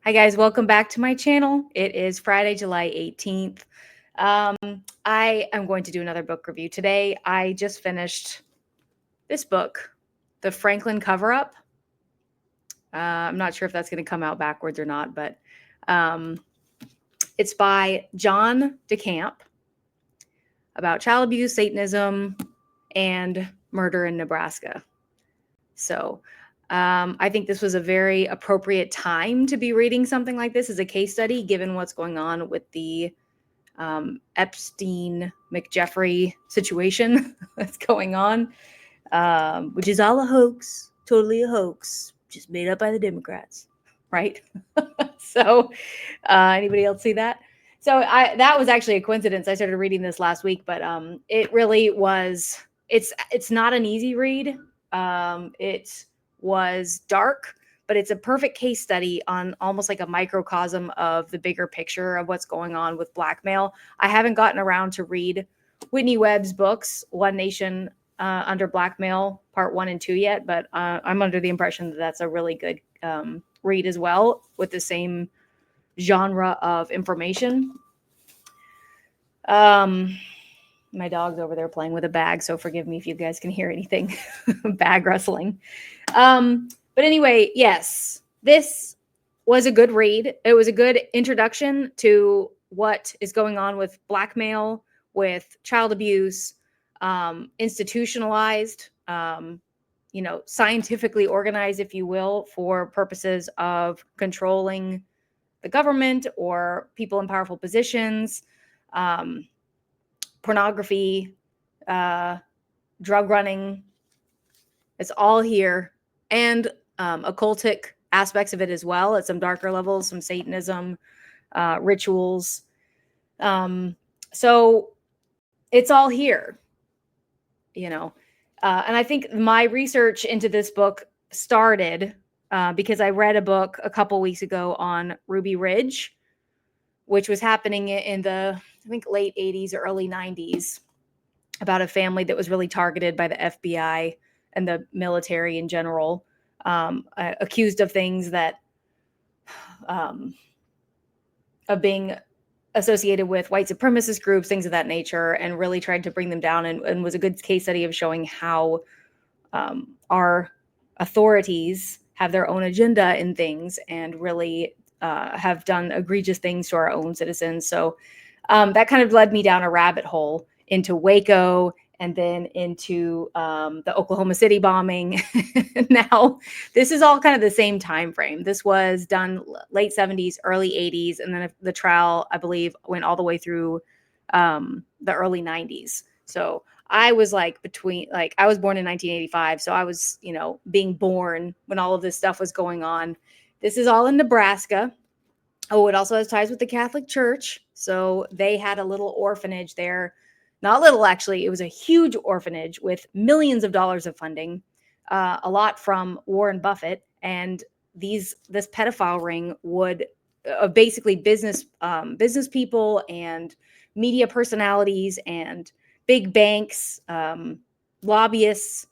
Hi guys, welcome back to my channel. It is Friday, July 18th. I am going to do another book review today. I just finished this book, The Franklin Cover-Up. I'm not sure if that's going to come out backwards or not, but it's by John DeCamp about child abuse, Satanism, and murder in Nebraska. So I think this was a very appropriate time to be reading something like this as a case study, given what's going on with the Epstein McJeffrey situation that's going on, which is all a hoax, totally a hoax, just made up by the Democrats, right? So anybody else see that? So that was actually a coincidence. I started reading this last week, but it really was. It's not an easy read. It was dark, but it's a perfect case study on almost like a microcosm of the bigger picture of what's going on with blackmail. I haven't gotten around to read Whitney Webb's books, One Nation Under Blackmail, Part 1 and 2 yet, but I'm under the impression that that's a really good read as well, with the same genre of information. My dog's over there playing with a bag, so forgive me if you guys can hear anything bag rustling. But anyway, yes, this was a good read. It was a good introduction to what is going on with blackmail, with child abuse, institutionalized, scientifically organized, if you will, for purposes of controlling the government or people in powerful positions, pornography, drug running. It's all here. And occultic aspects of it as well at some darker levels, some Satanism, rituals. So it's all here, and I think my research into this book started because I read a book a couple weeks ago on Ruby Ridge, which was happening in the, I think, late 80s or early 90s, about a family that was really targeted by the FBI and the military in general, accused of things that of being associated with white supremacist groups, things of that nature, and really tried to bring them down, and was a good case study of showing how our authorities have their own agenda in things and really have done egregious things to our own citizens. So that kind of led me down a rabbit hole into Waco, and then into the Oklahoma City bombing. Now, this is all kind of the same time frame. This was done late 70s, early 80s, and then the trial, I believe, went all the way through the early 90s. So I was I was born in 1985, so I was, being born when all of this stuff was going on. This is all in Nebraska. Oh, it also has ties with the Catholic Church. So they had a little orphanage there. Not little, actually. It was a huge orphanage with millions of dollars of funding, a lot from Warren Buffett. And this pedophile ring would basically business people and media personalities and big banks, lobbyists,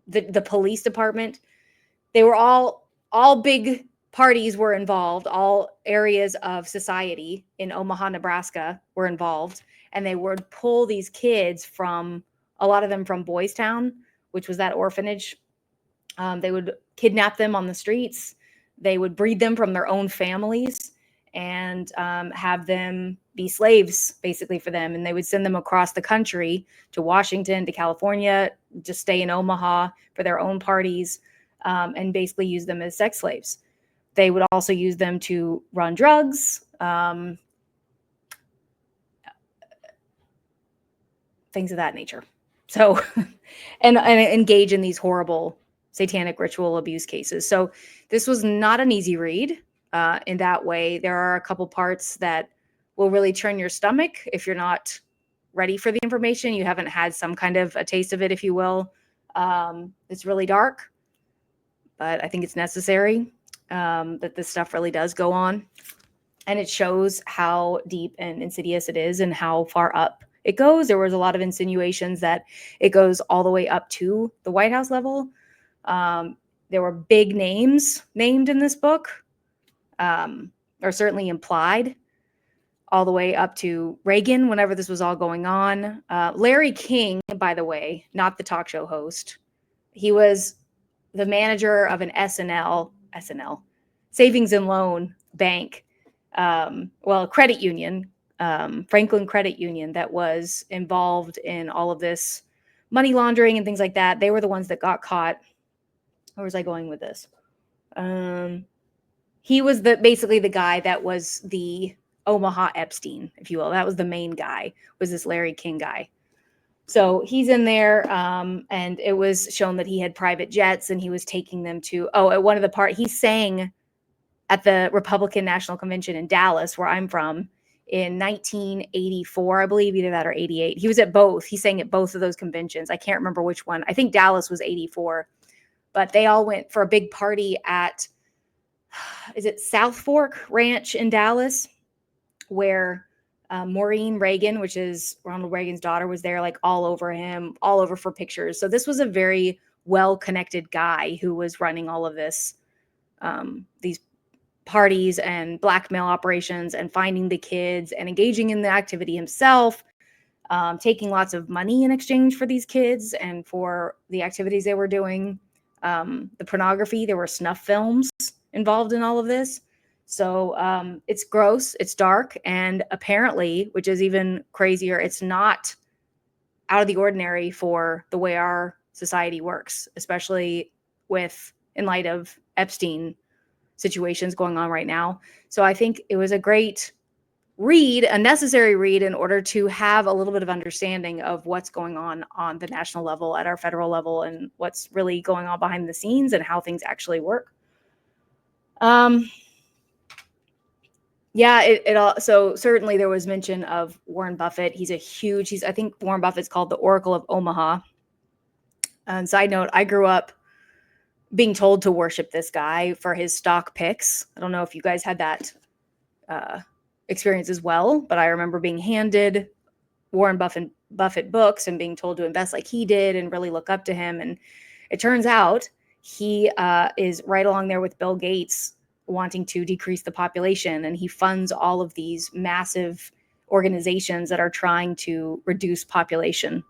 the police department. They were all big parties were involved. All areas of society in Omaha, Nebraska were involved. And they would pull these kids a lot of them from Boys Town, which was that orphanage. They would kidnap them on the streets. They would breed them from their own families and have them be slaves, basically, for them. And they would send them across the country to Washington, to California, just stay in Omaha for their own parties, and basically use them as sex slaves. They would also use them to run drugs, things of that nature. So, and engage in these horrible satanic ritual abuse cases. So this was not an easy read in that way. There are a couple parts that will really turn your stomach if you're not ready for the information. You haven't had some kind of a taste of it, if you will. It's really dark, but I think it's necessary that this stuff really does go on. And it shows how deep and insidious it is and how far up it goes. There was a lot of insinuations that it goes all the way up to the White House level. There were big names named in this book. or certainly implied, all the way up to Reagan, whenever this was all going on. Larry King, by the way, not the talk show host, he was the manager of an SNL, savings and loan bank, credit union, Franklin Credit Union, that was involved in all of this money laundering and things like that. They were the ones that got caught. Where was I going with this? He was basically the guy that was the Omaha Epstein, if you will. That was the main guy, was this Larry King guy. So he's in there, and it was shown that he had private jets, and he was taking them to, at one of the he sang at the Republican National Convention in Dallas, where I'm from, in 1984, I believe, either that or 88. He was at both. He sang at both of those conventions. I can't remember which one. I think Dallas was 84, but they all went for a big party at, is it South Fork Ranch in Dallas, where Maureen Reagan, which is Ronald Reagan's daughter, was there, like all over him, all over for pictures. So this was a very well-connected guy who was running all of this, these parties and blackmail operations and finding the kids and engaging in the activity himself, taking lots of money in exchange for these kids and for the activities they were doing. The pornography, there were snuff films involved in all of this. So it's gross, it's dark, and apparently, which is even crazier, it's not out of the ordinary for the way our society works, especially in light of Epstein situations going on right now. So I think it was a great read, a necessary read, in order to have a little bit of understanding of what's going on the national level, at our federal level, and what's really going on behind the scenes and how things actually work. So certainly there was mention of Warren Buffett. I think Warren Buffett's called the Oracle of Omaha. And side note, I grew up being told to worship this guy for his stock picks. I don't know if you guys had that experience as well, but I remember being handed Warren Buffett books and being told to invest like he did and really look up to him. And it turns out he is right along there with Bill Gates, wanting to decrease the population, and he funds all of these massive organizations that are trying to reduce the population,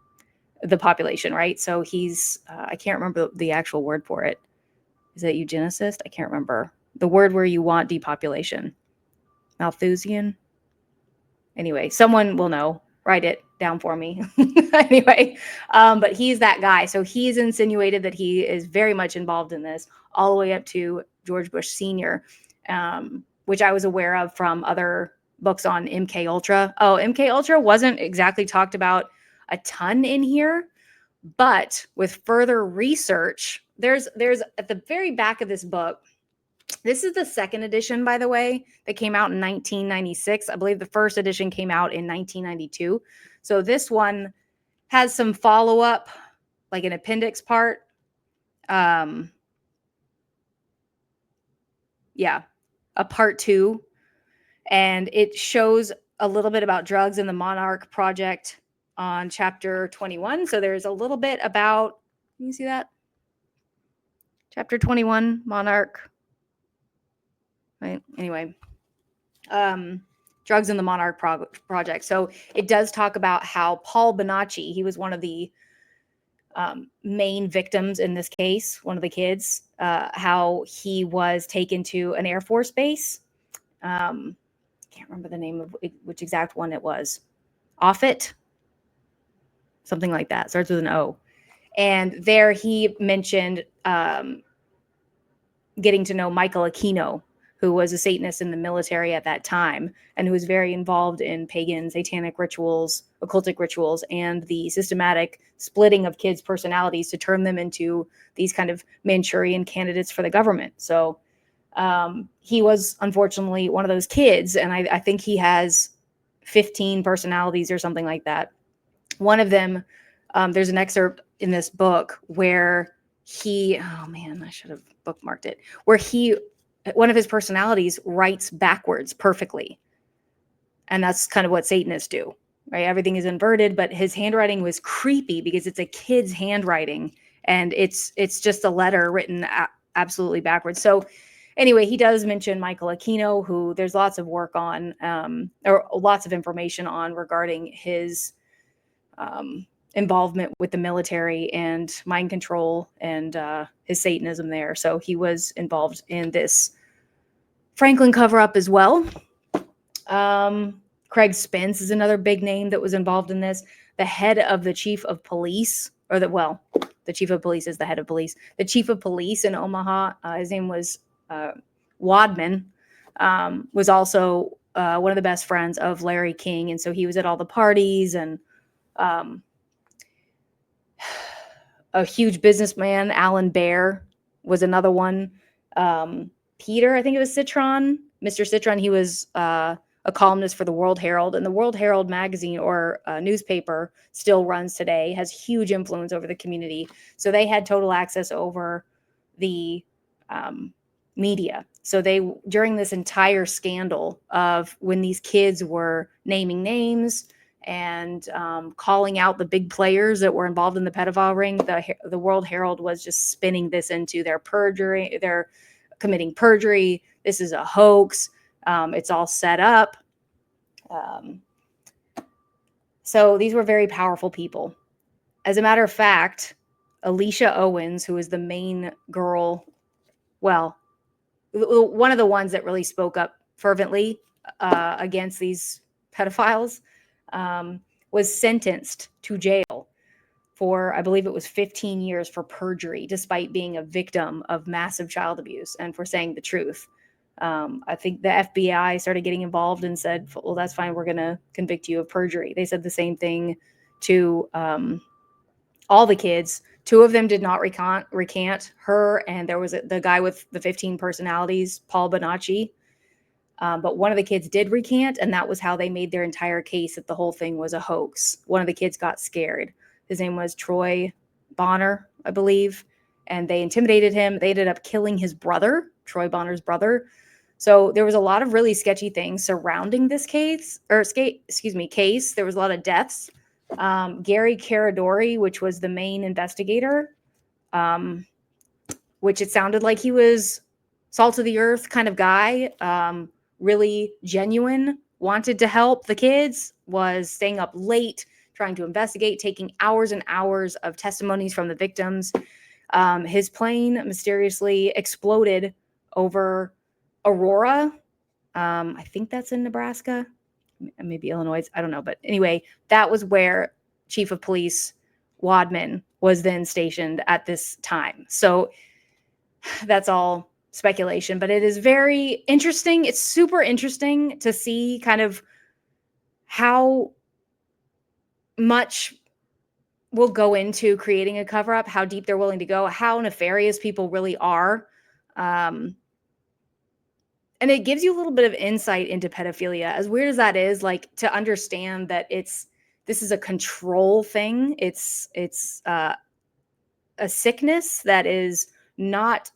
right? So he's I can't remember the actual word for it. Is it eugenicist? I can't remember the word where you want depopulation. Malthusian. Anyway, someone will know. Write it down for me. Anyway, but he's that guy. So he's insinuated that he is very much involved in this, all the way up to George Bush Sr., which I was aware of from other books on MK Ultra. MK Ultra wasn't exactly talked about a ton in here, but with further research, there's at the very back of this book. This is the second edition, by the way, that came out in 1996. I believe the first edition came out in 1992. So this one has some follow-up, like an appendix part. A part 2. And it shows a little bit about drugs in the Monarch Project on chapter 21. So there's a little bit about, can you see that? Chapter 21, Monarch. Right. Anyway, drugs in the Monarch Project. So it does talk about how Paul Bonacci, he was one of the main victims in this case, one of the kids, how he was taken to an Air Force base. Can't remember the name of which exact one it was. Offutt, something like that. Starts with an O. And there he mentioned getting to know Michael Aquino, who was a Satanist in the military at that time, and who was very involved in pagan, satanic rituals, occultic rituals, and the systematic splitting of kids' personalities to turn them into these kind of Manchurian candidates for the government. So he was unfortunately one of those kids, and I think he has 15 personalities or something like that. One of them, there's an excerpt in this book where I should have bookmarked it, where one of his personalities writes backwards perfectly. And that's kind of what Satanists do, right? Everything is inverted, but his handwriting was creepy because it's a kid's handwriting, and it's just a letter written absolutely backwards. So anyway, he does mention Michael Aquino, who there's lots of work on, or lots of information on regarding his involvement with the military and mind control and his Satanism there. So he was involved in this Franklin cover-up as well. Craig Spence is another big name that was involved in this. The head of the chief of police, the chief of police is the head of police. The chief of police in Omaha, his name was Wadman, was also one of the best friends of Larry King. And so he was at all the parties, and a huge businessman, Alan Baer, was another one. Peter, I think it was Citron, Mr. Citron, he was a columnist for the World Herald, and the World Herald magazine or newspaper still runs today, has huge influence over the community. So they had total access over the media. So they, during this entire scandal of when these kids were naming names and calling out the big players that were involved in the pedophile ring, the World Herald was just spinning this into their perjury. They're committing perjury. This is a hoax. It's all set up. So these were very powerful people. As a matter of fact, Alicia Owens, who is the main girl, well, one of the ones that really spoke up fervently against these pedophiles, was sentenced to jail for, I believe it was 15 years for perjury, despite being a victim of massive child abuse and for saying the truth. I think the FBI started getting involved and said, well, that's fine. We're going to convict you of perjury. They said the same thing to all the kids. Two of them did not recant, her, and there was the guy with the 15 personalities, Paul Bonacci. But one of the kids did recant, and that was how they made their entire case that the whole thing was a hoax. One of the kids got scared. His name was Troy Bonner, I believe, and they intimidated him. They ended up killing his brother, Troy Bonner's brother. So there was a lot of really sketchy things surrounding this case. There was a lot of deaths. Gary Caradori, which was the main investigator, which it sounded like he was salt of the earth kind of guy, really genuine, wanted to help the kids, was staying up late, trying to investigate, taking hours and hours of testimonies from the victims. His plane mysteriously exploded over Aurora. I think that's in Nebraska, maybe Illinois. I don't know. But anyway, that was where Chief of Police Wadman was then stationed at this time. So that's all speculation, but it is very interesting. It's super interesting to see kind of how much will go into creating a cover-up, how deep they're willing to go, how nefarious people really are. And it gives you a little bit of insight into pedophilia, as weird as that is, like to understand that this is a control thing. It's a sickness that is not,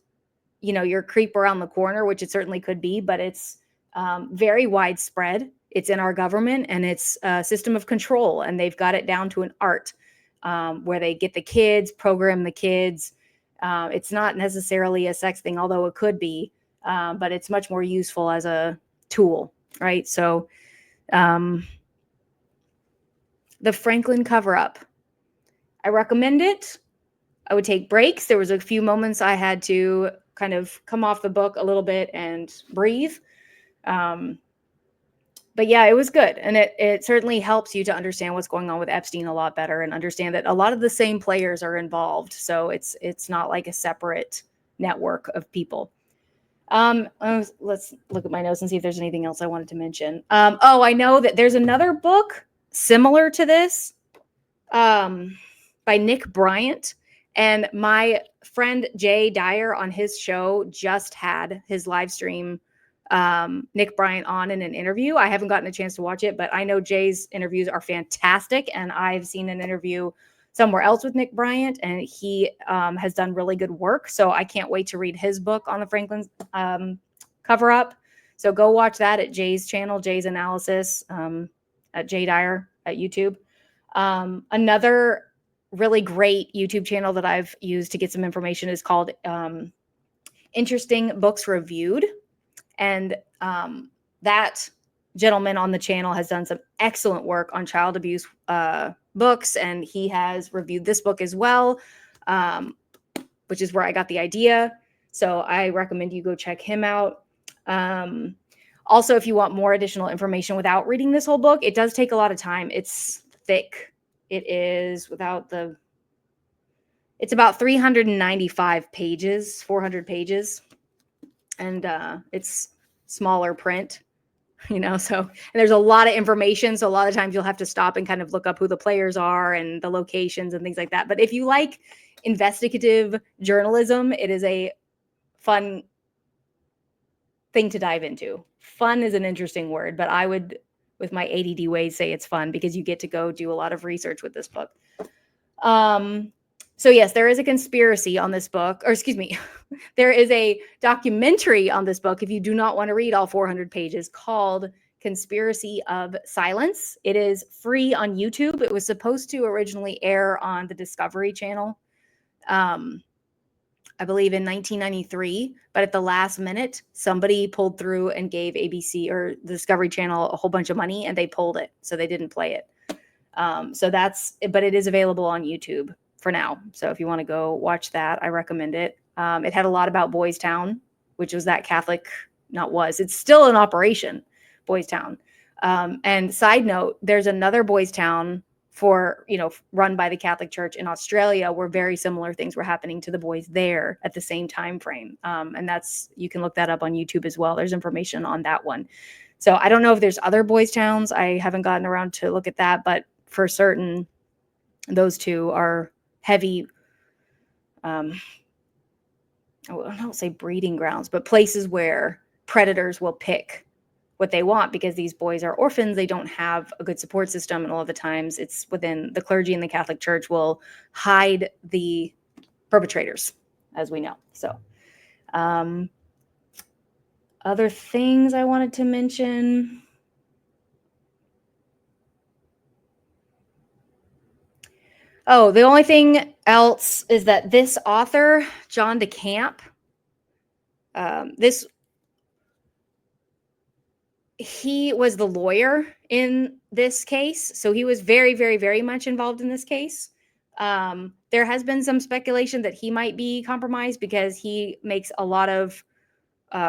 your creep around the corner, which it certainly could be, but it's very widespread. It's in our government, and it's a system of control, and they've got it down to an art where they get the kids, program the kids. It's not necessarily a sex thing, although it could be. But it's much more useful as a tool, right? So the Franklin cover-up, I recommend it. I would take breaks. There was a few moments I had to kind of come off the book a little bit and breathe. But yeah, it was good. And it certainly helps you to understand what's going on with Epstein a lot better and understand that a lot of the same players are involved. So it's not like a separate network of people. Let's look at my notes and see if there's anything else I wanted to mention. I know that there's another book similar to this, by Nick Bryant, and my friend Jay Dyer on his show just had his live stream, Nick Bryant on in an interview. I haven't gotten a chance to watch it, but I know Jay's interviews are fantastic, and I've seen an interview somewhere else with Nick Bryant, and he has done really good work. So I can't wait to read his book on the Franklin cover-up. So go watch that at Jay's channel, Jay's Analysis, at Jay Dyer at YouTube. Another really great YouTube channel that I've used to get some information is called Interesting Books Reviewed. And that gentleman on the channel has done some excellent work on child abuse books, and he has reviewed this book as well, which is where I got the idea. So I recommend you go check him out. Also, if you want more additional information without reading this whole book, it does take a lot of time. It's thick. It is it's about 395 pages, 400 pages. And it's smaller print, so, and there's a lot of information. So a lot of times you'll have to stop and kind of look up who the players are and the locations and things like that. But if you like investigative journalism, it is a fun thing to dive into. Fun is an interesting word, but I would, with my ADD ways, say it's fun because you get to go do a lot of research with this book. So yes, there is a conspiracy on this book, or excuse me, there is a documentary on this book, if you do not want to read all 400 pages, called Conspiracy of Silence. It is free on YouTube. It was supposed to originally air on the Discovery Channel, I believe in 1993, but at the last minute, somebody pulled through and gave ABC or the Discovery Channel a whole bunch of money, and they pulled it, so they didn't play it. But it is available on YouTube for now. So if you want to go watch that, I recommend it. It had a lot about Boys Town, which was that Catholic, it's still in operation, Boys Town. And side note, there's another Boys Town run by the Catholic Church in Australia, where very similar things were happening to the boys there at the same time frame. And you can look that up on YouTube as well. There's information on that one. So I don't know if there's other Boys Towns. I haven't gotten around to look at that, but for certain, those two are heavy, I don't say breeding grounds, but places where predators will pick what they want, because these boys are orphans. They don't have a good support system. And all of the times it's within the clergy and the Catholic Church will hide the perpetrators, as we know. So, other things I wanted to mention. Oh, the only thing else is that this author, John DeCamp, he was the lawyer in this case. So he was very, very, very much involved in this case. There has been some speculation that he might be compromised because he makes a lot of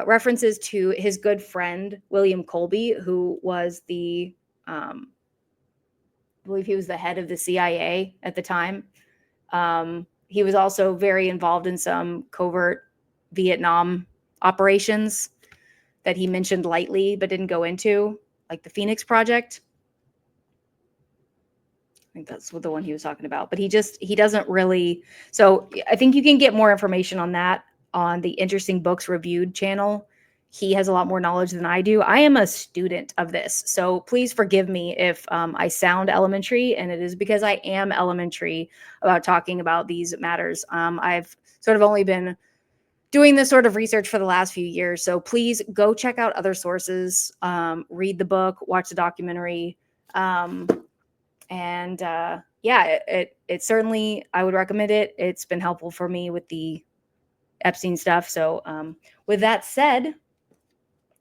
references to his good friend, William Colby, who was I believe he was the head of the CIA at the time. He was also very involved in some covert Vietnam operations that he mentioned lightly but didn't go into, like the Phoenix Project. I think that's the one he was talking about. But he doesn't really. So I think you can get more information on that on the Interesting Books Reviewed channel. He has a lot more knowledge than I do. I am a student of this, so please forgive me if I sound elementary, and it is because I am elementary about talking about these matters. I've sort of only been doing this sort of research for the last few years, so please go check out other sources, read the book, watch the documentary, it certainly, I would recommend it. It's been helpful for me with the Epstein stuff. So with that said,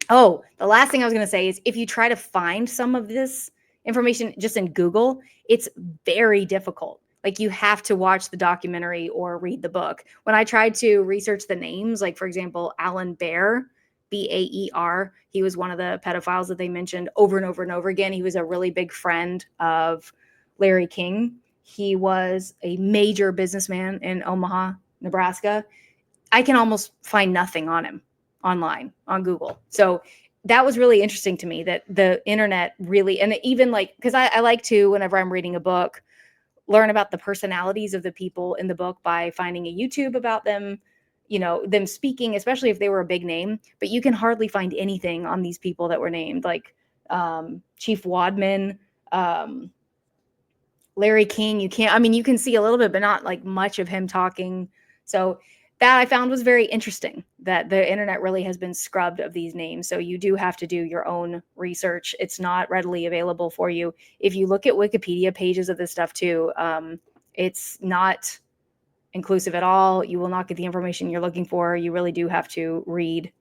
the last thing I was going to say is, if you try to find some of this information just in Google, it's very difficult. Like, you have to watch the documentary or read the book. When I tried to research the names, like, for example, Alan Baer, Baer, he was one of the pedophiles that they mentioned over and over and over again. He was a really big friend of Larry King. He was a major businessman in Omaha, Nebraska. I can almost find nothing on him online on Google. So that was really interesting to me, that the internet really, and even because I like to, whenever I'm reading a book, learn about the personalities of the people in the book by finding a YouTube about them, them speaking, especially if they were a big name. But you can hardly find anything on these people that were named, like Chief Wadman, Larry King. You can see a little bit, but not like much of him talking. So that I found was very interesting, that the internet really has been scrubbed of these names. So you do have to do your own research. It's not readily available for you. If you look at Wikipedia pages of this stuff too, it's not inclusive at all. You will not get the information you're looking for. You really do have to read.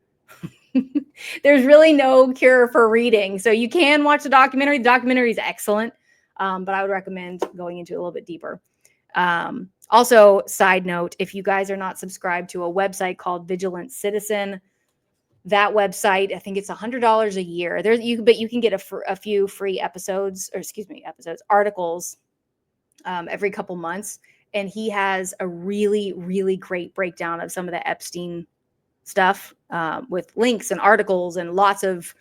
There's really no cure for reading. So you can watch the documentary. The documentary is excellent, but I would recommend going into it a little bit deeper. Also, side note, if you guys are not subscribed to a website called Vigilant Citizen, that website, I think it's $100 a year. But you can get a few free articles every couple months. And he has a really, really great breakdown of some of the Epstein stuff with links and articles and lots of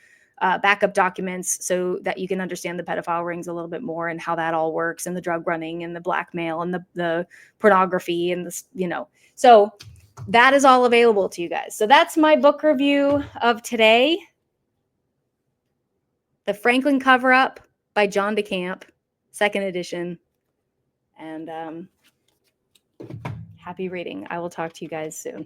backup documents so that you can understand the pedophile rings a little bit more and how that all works, and the drug running and the blackmail and the pornography and this, so that is all available to you guys. So that's my book review of today. The Franklin Cover-Up by John DeCamp, 2nd edition. And happy reading. I will talk to you guys soon.